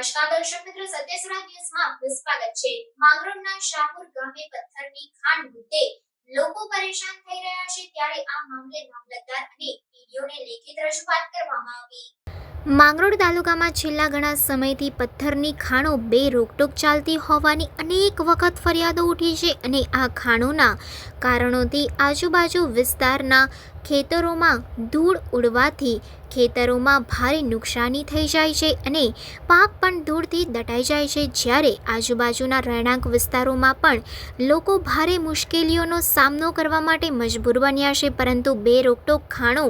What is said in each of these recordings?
નમસ્કાર દર્શક મિત્રો, સત્યસરા ન્યૂઝમાં આપનું સ્વાગત છે। માંગરોળના શાહપુર ગામે પથ્થરની ખાણ મુદ્દે લોકો પરેશાન થઈ રહ્યા છે, ત્યારે આ મામલે મામલતદાર અને ટીડીઓને લેખિત રજૂઆત કરવામાં આવી। માંગરોળ તાલુકામાં છેલ્લા ઘણા સમયથી પથ્થરની ખાણો બે રોકટોક ચાલતી હોવાની અનેક વખત ફરિયાદો ઉઠી છે અને આ ખાણોના કારણોથી આજુબાજુ વિસ્તારના ખેતરોમાં ધૂળ ઉડવાથી ખેતરોમાં ભારે નુકસાની થઈ જાય છે અને પાક પણ ધૂળથી દટાઈ જાય છે, જ્યારે આજુબાજુના રહેણાંક વિસ્તારોમાં પણ લોકો ભારે મુશ્કેલીઓનો સામનો કરવા માટે મજબૂર બન્યા છે। પરંતુ બે રોકટોક ખાણો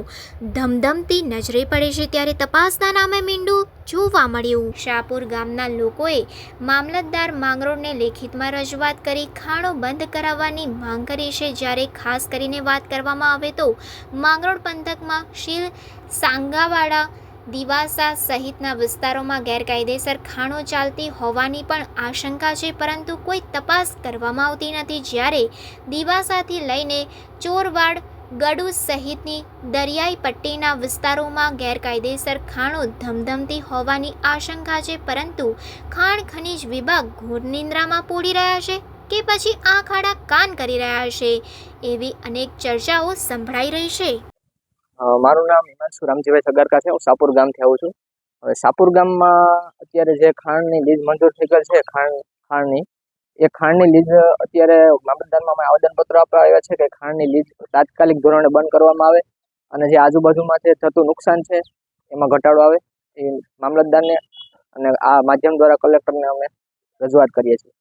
ધમધમતી નજરે પડે છે, ત્યારે તપાસના નામે મીંડું જોવા મળ્યું। શાહપુર ગામના લોકોએ મામલતદાર માંગરોળને લેખિતમાં રજૂઆત કરી ખાણો બંધ કરાવવાની માંગ કરી છે, જ્યારે ખાસ કરીને વાત કરવામાં આવે તો માંગરોળ પંથકમાં શીલ, સાંગાવાડા, દિવાસા સહિતના વિસ્તારોમાં ગેરકાયદેસર ખાણો ચાલતી હોવાની પણ આશંકા છે, પરંતુ કોઈ તપાસ કરવામાં આવતી નથી। જ્યારે દિવાસાથી લઈને ચોરવાડ, ગડુ સહિતની દરિયાઈ પટ્ટીના વિસ્તારોમાં ગેરકાયદેસર ખાણો ધમધમતી હોવાની આશંકા છે, પરંતુ ખાણ ખનીજ વિભાગ ઘોર નિંદ્રામાં પોડી રહ્યા છે કે પછી આ ખાડા કાન કરી રહ્યા છે, એવી અનેક ચર્ચાઓ સંભળાઈ રહી છે। મારું નામ હિમાંશુ રામજીભાઈ સગારકા છે। હું શાહપુર ગામથી આવું છું। હવે શાહપુર ગામમાં અત્યારે જે ખાણની લીઝ મંજૂર થઈ ગયેલ છે, ખાણની લીઝ અત્યારે મામલતદારમાં અમે આવેદનપત્ર આપવા આવ્યા છે કે ખાણની લીઝ તાત્કાલિક ધોરણે બંધ કરવામાં આવે અને જે આજુબાજુમાં જે થતું નુકસાન છે એમાં ઘટાડો આવે, એ મામલતદારને અને આ માધ્યમ દ્વારા કલેક્ટરને અમે રજૂઆત કરીએ છીએ।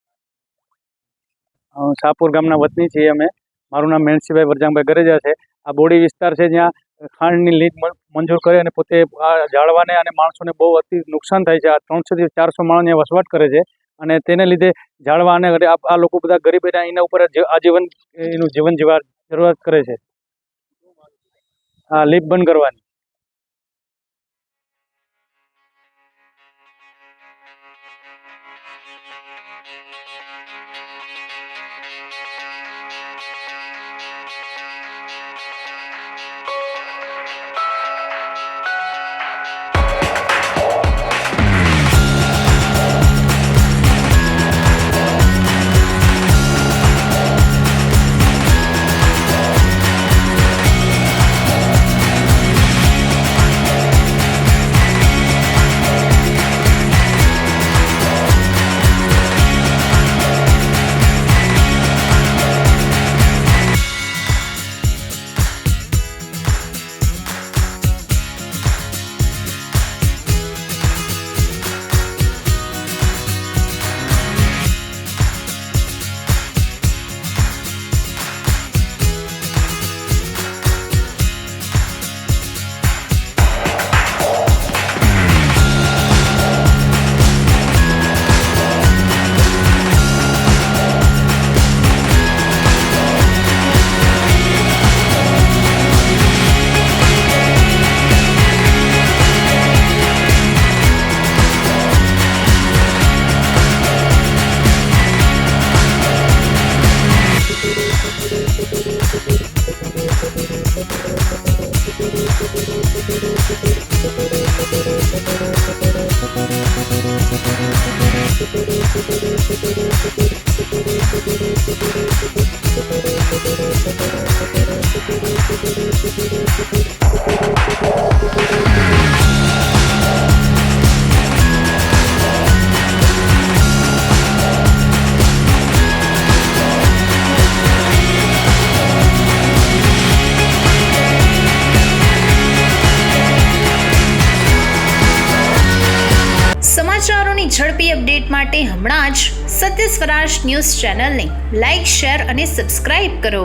શાહપુર ગામના વતની છીએ અમે। મારું નામ મેણસીભાઈ વરજાંગભાઈ ગરેજા છે। આ બોડી વિસ્તાર છે જ્યાં ખાણની લીઝ મંજૂર કરે અને પોતે આ જાળવાને અને માણસોને બહુ અતિ નુકસાન થાય છે। આ 300 થી 400 માણસ અહીંયા વસવાટ કરે છે અને તેને લીધે જાળવા અને આ લોકો બધા ગરીબ એના ઉપર આજીવન એનું જીવન જીવવા જરૂરત કરે છે। આ લીઝ બંધ કરવાની। સમાચારોની ઝડપી અપડેટ માટે હમણાં જ સત્ય સ્વરાજ ન્યૂઝ ચેનલને લાઇક, શેર અને સબસ્ક્રાઇબ કરો।